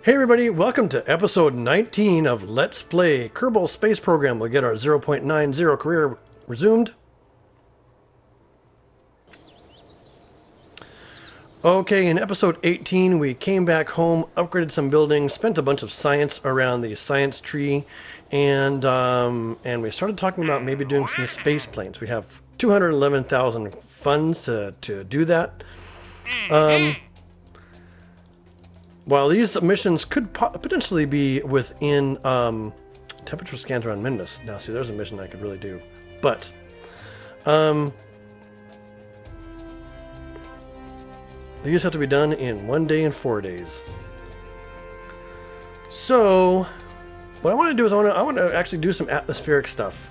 Hey everybody, welcome to episode 19 of Let's Play Kerbal Space Program. We'll get our 0.90 career resumed. Okay, in episode 18 we came back home, upgraded some buildings, spent a bunch of science around the science tree, and we started talking about maybe doing some space planes. We have 211,000 funds to do that. While these missions could potentially be within temperature scans around Minmus. Now, see, there's a mission I could really do. But, these have to be done in 1 day and 4 days. So, what I want to do is I want to actually do some atmospheric stuff.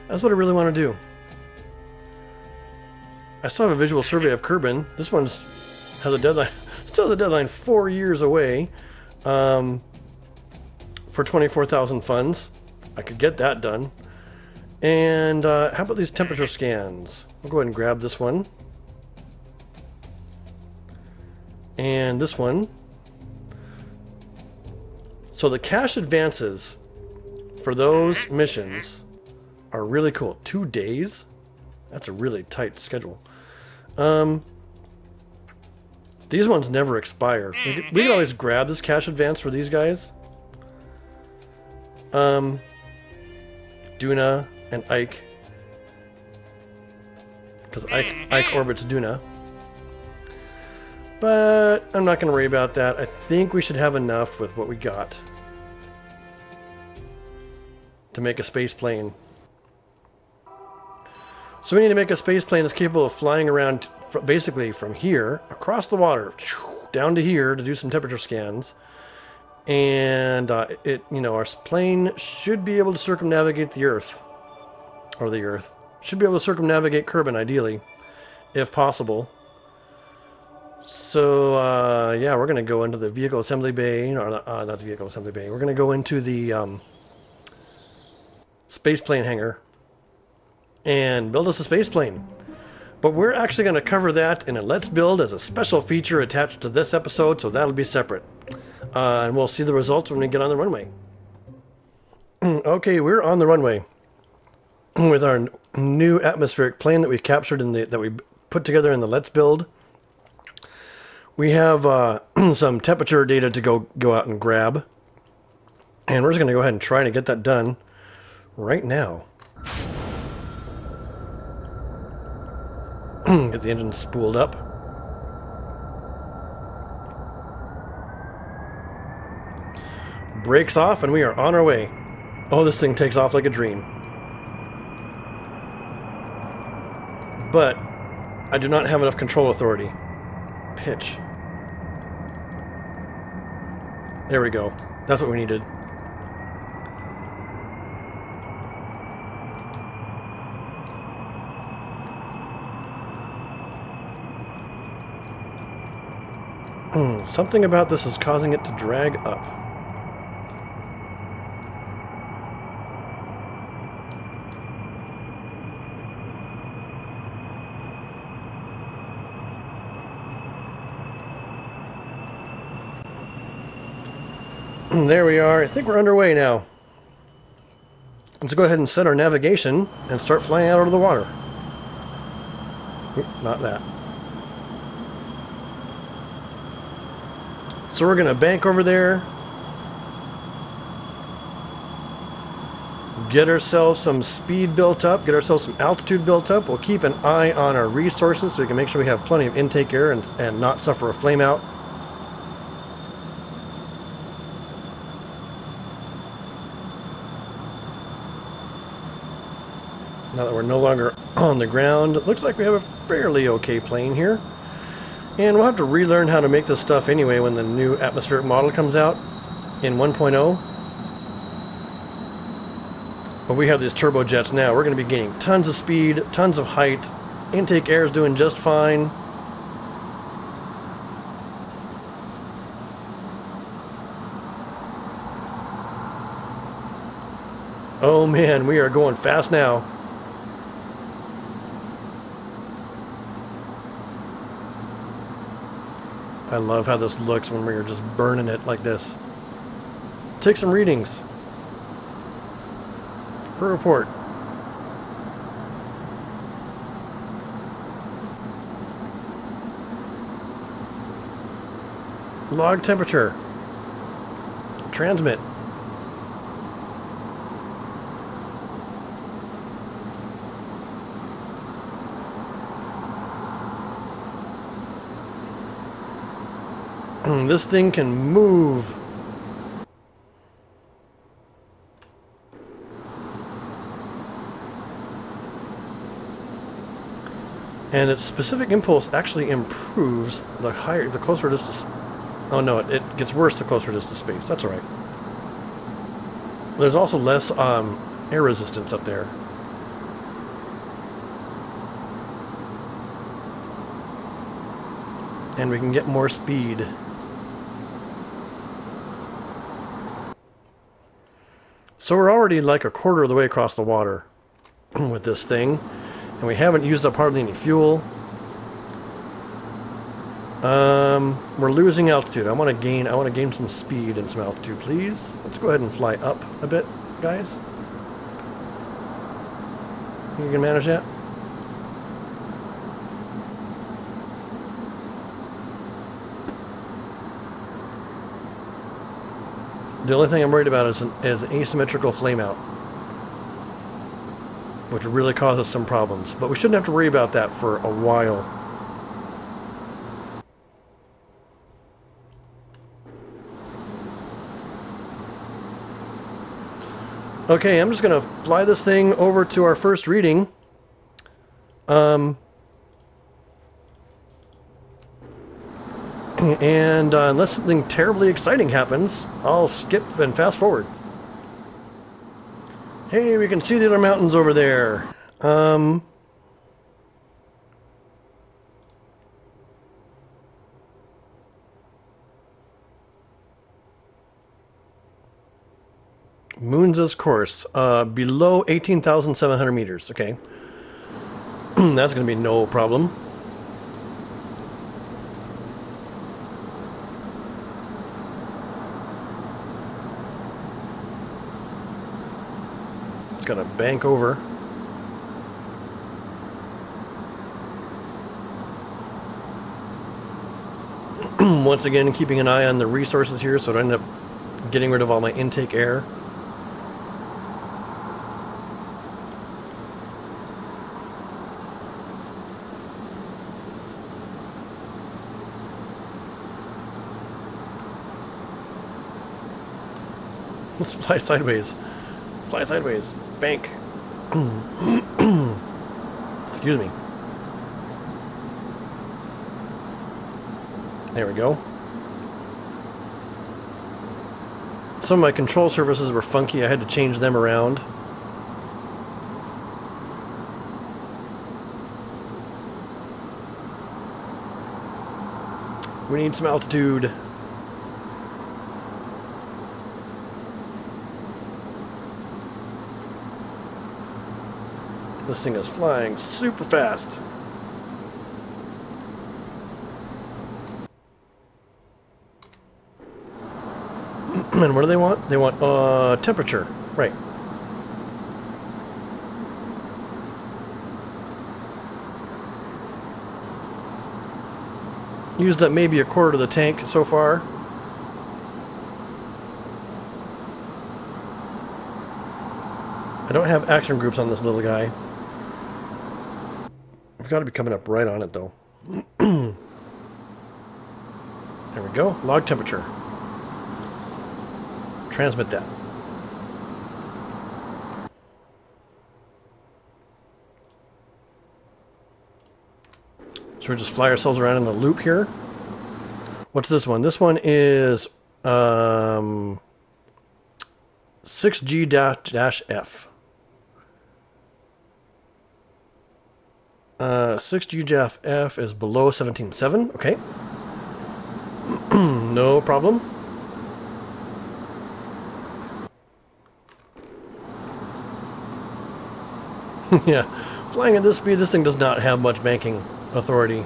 That's what I really want to do. I still have a visual survey of Kerbal. This one has a deadline. Still the deadline 4 years away for 24,000 funds. I could get that done. And how about these temperature scans? We'll go ahead and grab this one. And this one. So the cash advances for those missions are really cool. 2 days? That's a really tight schedule. These ones never expire. We can always grab this cash advance for these guys. Duna and Ike. Because Ike orbits Duna. But I'm not going to worry about that. I think we should have enough with what we got to make a space plane. So we need to make a space plane that's capable of flying around basically from here across the water down to here to do some temperature scans, and our plane should be able to circumnavigate the Earth, or the Earth should be able to circumnavigate Kerbal ideally, if possible. So yeah, we're going to go into the vehicle assembly bay, or not the vehicle assembly bay. We're going to go into the space plane hangar and build us a space plane. But we're actually going to cover that in a Let's Build as a special feature attached to this episode, so that'll be separate. And we'll see the results when we get on the runway. Okay, we're on the runway with our new atmospheric plane that we captured that we put together in the Let's Build. We have some temperature data to go out and grab, and we're just going to go ahead and try to get that done right now. Get the engine spooled up. Brakes off and we are on our way. Oh, this thing takes off like a dream. But I do not have enough control authority. Pitch. There we go. That's what we needed. Something about this is causing it to drag up. There we are. I think we're underway now. Let's go ahead and set our navigation and start flying out over the water. Oop, not that. So we're going to bank over there, get ourselves some speed built up, get ourselves some altitude built up. We'll keep an eye on our resources so we can make sure we have plenty of intake air and not suffer a flame out. Now that we're no longer on the ground, it looks like we have a fairly okay plane here. And we'll have to relearn how to make this stuff anyway when the new atmospheric model comes out in 1.0. But we have these turbojets now. We're going to be gaining tons of speed, tons of height. Intake air is doing just fine. Oh man, we are going fast now. I love how this looks when we're just burning it like this. Take some readings. Crew report. Log temperature. Transmit. This thing can move. And its specific impulse actually improves the closer it is to... Oh no, it gets worse the closer it is to space. That's all right. There's also less air resistance up there. And we can get more speed. So we're already like a quarter of the way across the water with this thing. And we haven't used up hardly any fuel. We're losing altitude. I want to gain some speed and some altitude, please. Let's go ahead and fly up a bit, guys. Think you can manage that? The only thing I'm worried about is an asymmetrical flameout, which really causes some problems. But we shouldn't have to worry about that for a while. Okay, I'm just going to fly this thing over to our first reading. And unless something terribly exciting happens, I'll skip and fast forward. Hey, we can see the other mountains over there. Moon's course, below 18,700 meters. Okay. That's going to be no problem. It's got to bank over. Once again, keeping an eye on the resources here so I don't end up getting rid of all my intake air. Let's fly sideways. Fly sideways. Bank. Excuse me. There we go. Some of my control surfaces were funky. I had to change them around. We need some altitude. This thing is flying super fast. And what do they want? They want temperature. Right. Used up maybe a quarter of the tank so far. I don't have action groups on this little guy. I've got to be coming up right on it though. There we go. Log temperature. Transmit that. So we'll just fly ourselves around in a loop here. What's this one? This one is 6G-F. 6G-F is below 17.7. Okay. No problem. Yeah, flying at this speed, this thing does not have much banking authority.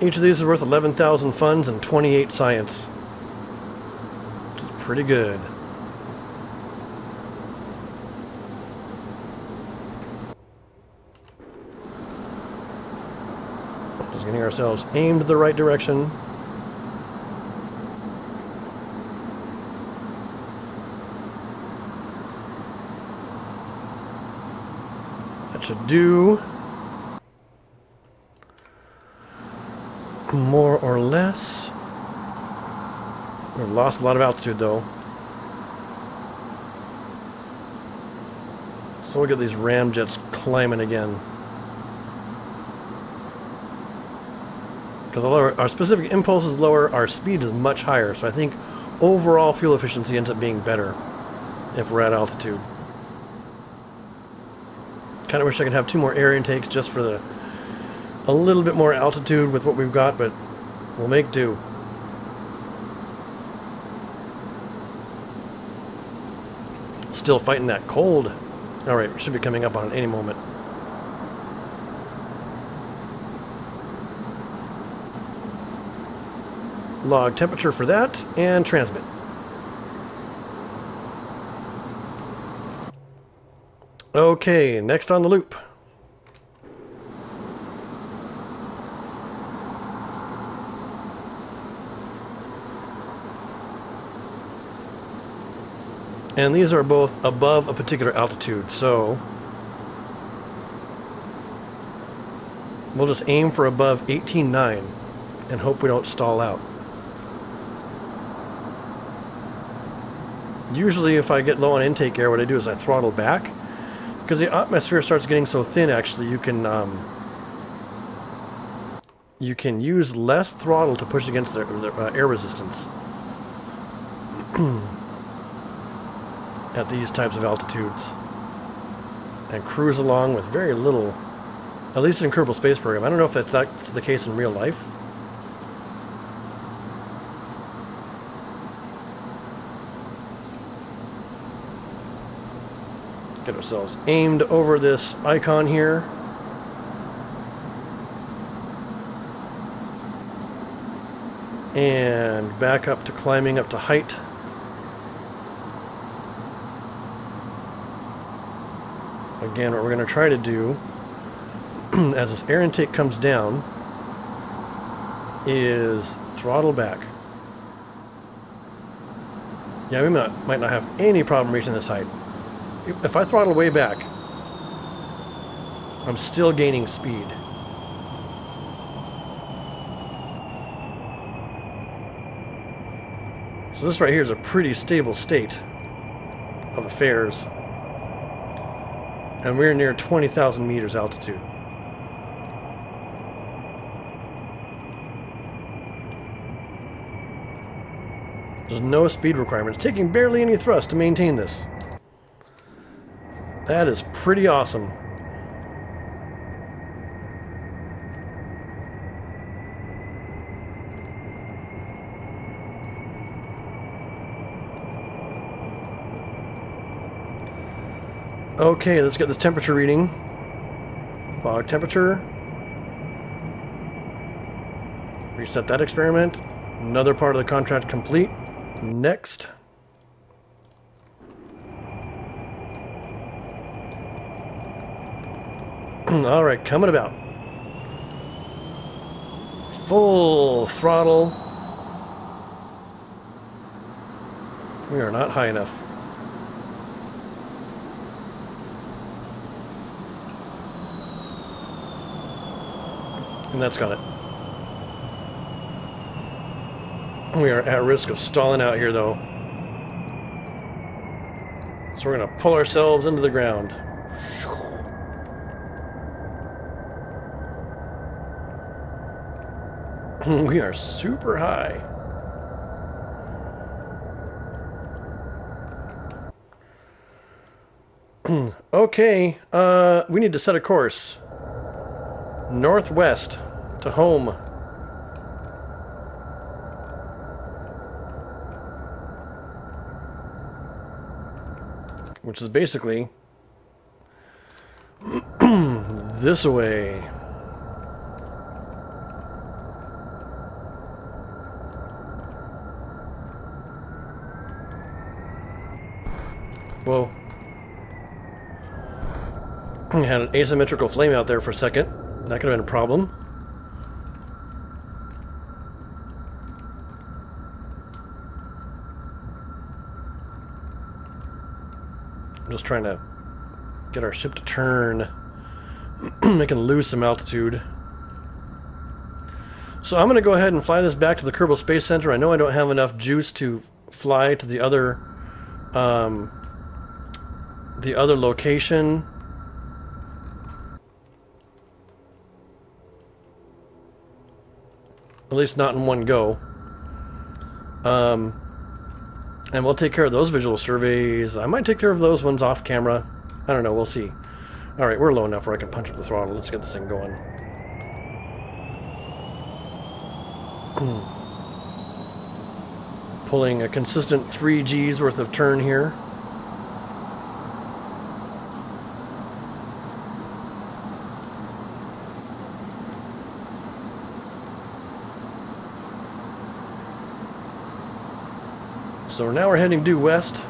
Each of these is worth 11,000 funds and 28 science. Which is pretty good. Just getting ourselves aimed the right direction. That should do. More or less. We've lost a lot of altitude though. So we'll get these ramjets climbing again. Because although our specific impulse is lower, our speed is much higher. So I think overall fuel efficiency ends up being better if we're at altitude. Kind of wish I could have 2 more air intakes just for a little bit more altitude with what we've got, but we'll make do. Still fighting that cold. Alright, we should be coming up on it any moment. Log temperature for that, and transmit. Okay, next on the loop. And these are both above a particular altitude, so we'll just aim for above 18.9 and hope we don't stall out. Usually if I get low on intake air, what I do is I throttle back, because the atmosphere starts getting so thin. Actually, you can use less throttle to push against the air resistance at these types of altitudes, and cruise along with very little, at least in Kerbal Space Program. I don't know if that's the case in real life. Get ourselves aimed over this icon here. And back up to climbing up to height. Again, what we're going to try to do as this air intake comes down is throttle back. Yeah, we might not have any problem reaching this height. If I throttle way back, I'm still gaining speed. So this right here is a pretty stable state of affairs. And we're near 20,000 meters altitude. There's no speed requirement. It's taking barely any thrust to maintain this. That is pretty awesome. Okay, let's get this temperature reading. Log temperature. Reset that experiment. Another part of the contract complete. Next. Alright, coming about. Full throttle. We are not high enough. And that's got it. We are at risk of stalling out here, though. So we're going to pull ourselves into the ground. We are super high. Okay, we need to set a course. Northwest to home. Which is basically this way. Whoa. I had an asymmetrical flame out there for a second. That could have been a problem. I'm just trying to get our ship to turn. They can lose some altitude. So I'm going to go ahead and fly this back to the Kerbal Space Center. I know I don't have enough juice to fly to the other location. At least not in one go. And we'll take care of those visual surveys. I might take care of those ones off camera. I don't know, we'll see. Alright, we're low enough where I can punch up the throttle. Let's get this thing going. Pulling a consistent 3 G's worth of turn here. So now we're heading due west.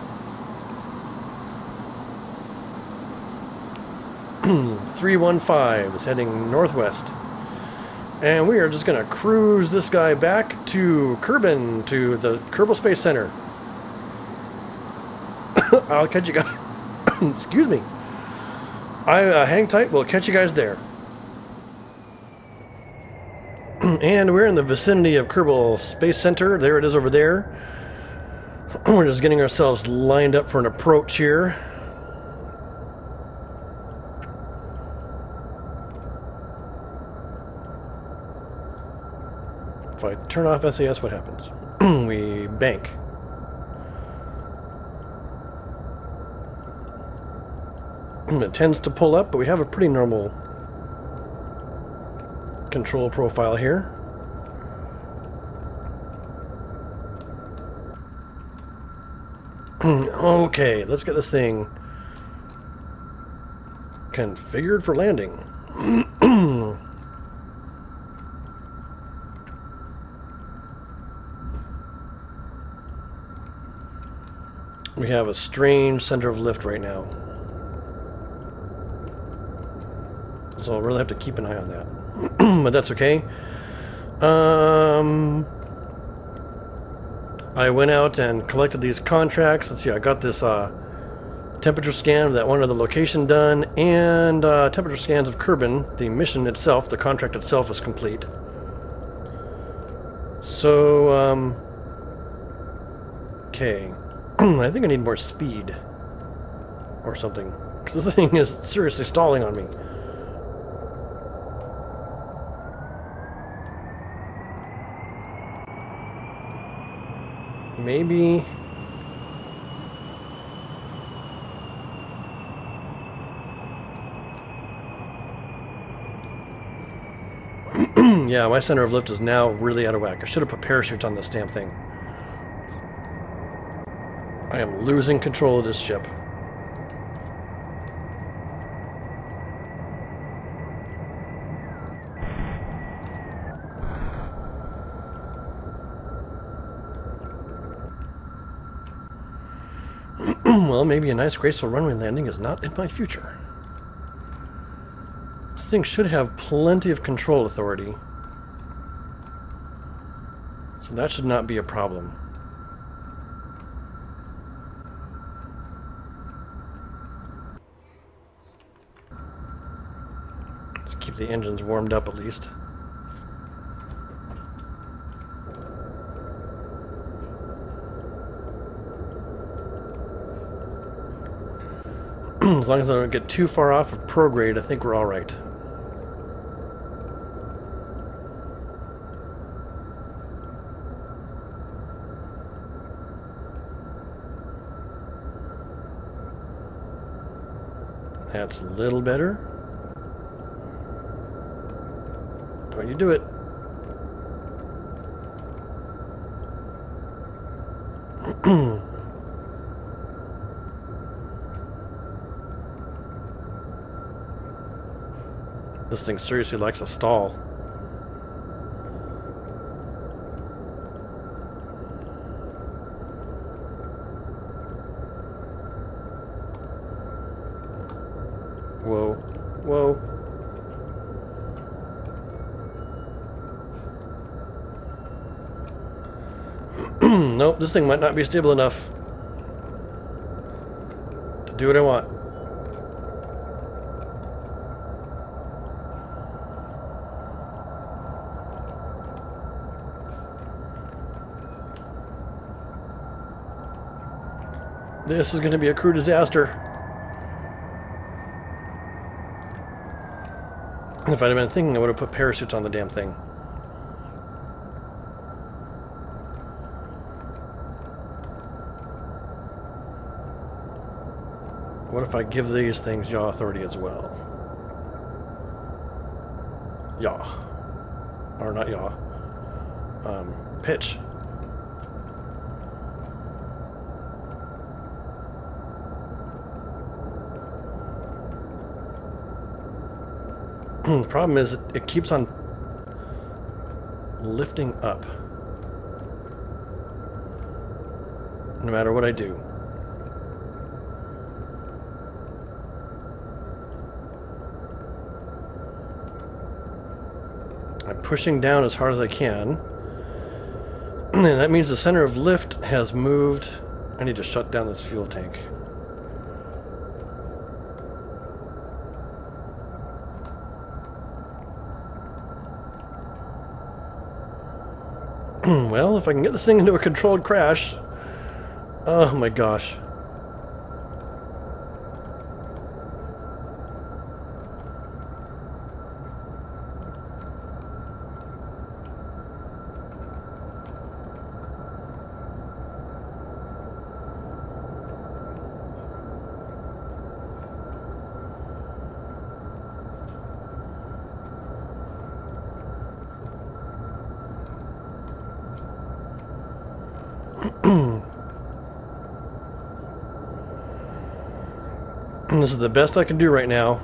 315 is heading northwest. And we are just going to cruise this guy back to Kerbin, to the Kerbal Space Center. I'll catch you guys. Excuse me. Hang tight. We'll catch you guys there. And we're in the vicinity of Kerbal Space Center. There it is over there. We're just getting ourselves lined up for an approach here. If I turn off SAS, what happens? We bank. It tends to pull up, but we have a pretty normal control profile here. Okay, let's get this thing configured for landing. We have a strange center of lift right now. So I'll really have to keep an eye on that. But that's okay. I went out and collected these contracts. Let's see, I got this temperature scan of that one other location done, and temperature scans of Kerbin. The mission itself, the contract itself, is complete. So, okay. I think I need more speed. Or something. Because the thing is seriously stalling on me. Maybe... yeah, my center of lift is now really out of whack. I should have put parachutes on this damn thing. I am losing control of this ship. Well, maybe a nice graceful runway landing is not in my future. This thing should have plenty of control authority. So that should not be a problem. Let's keep the engines warmed up at least. As long as I don't get too far off of prograde, I think we're all right. That's a little better. Don't you do it. This thing seriously likes a stall. Whoa. Whoa. Nope, this thing might not be stable enough to do what I want. This is going to be a crew disaster. If I'd have been thinking, I would have put parachutes on the damn thing. What if I give these things yaw authority as well? Yaw. Or not yaw. Pitch. The problem is it keeps on lifting up no matter what I do. I'm pushing down as hard as I can, and that means the center of lift has moved. I need to shut down this fuel tank. Well, if I can get this thing into a controlled crash... Oh my gosh. This is the best I can do right now.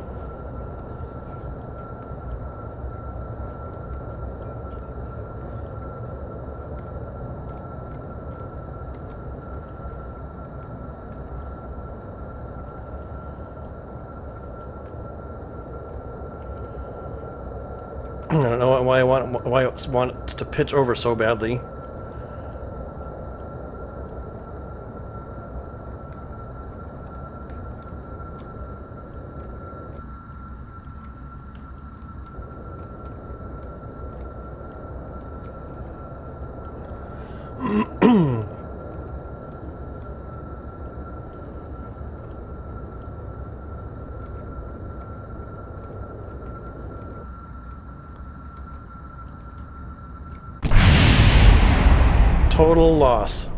I don't know why I want it to pitch over so badly. Total loss.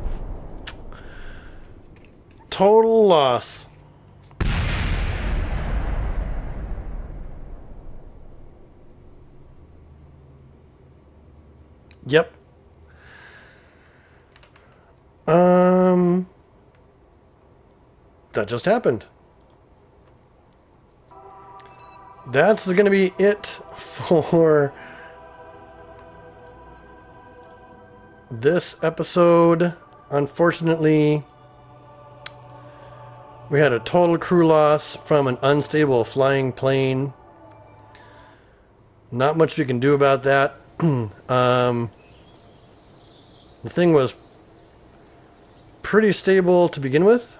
Total loss. Yep. That just happened. That's going to be it for this episode. Unfortunately, we had a total crew loss from an unstable flying plane. Not much we can do about that. The thing was pretty stable to begin with.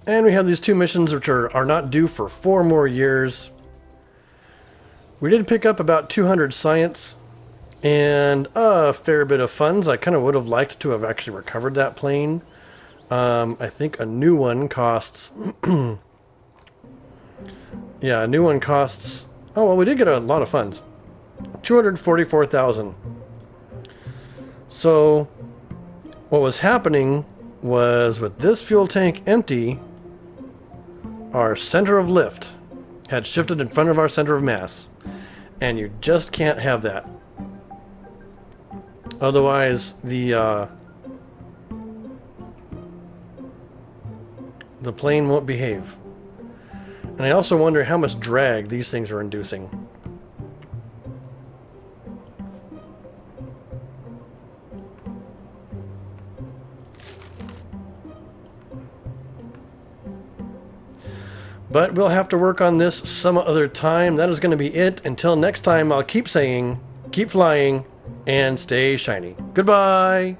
And we have these two missions which are not due for 4 more years. We did pick up about 200 science and a fair bit of funds. I kind of would have liked to have actually recovered that plane. I think a new one costs... yeah, a new one costs... Oh, well, we did get a lot of funds. 244,000. So, what was happening was with this fuel tank empty, our center of lift had shifted in front of our center of mass. And you just can't have that. Otherwise, the plane won't behave. And I also wonder how much drag these things are inducing. But we'll have to work on this some other time. That is going to be it. Until next time, I'll keep saying, keep flying, and stay shiny. Goodbye!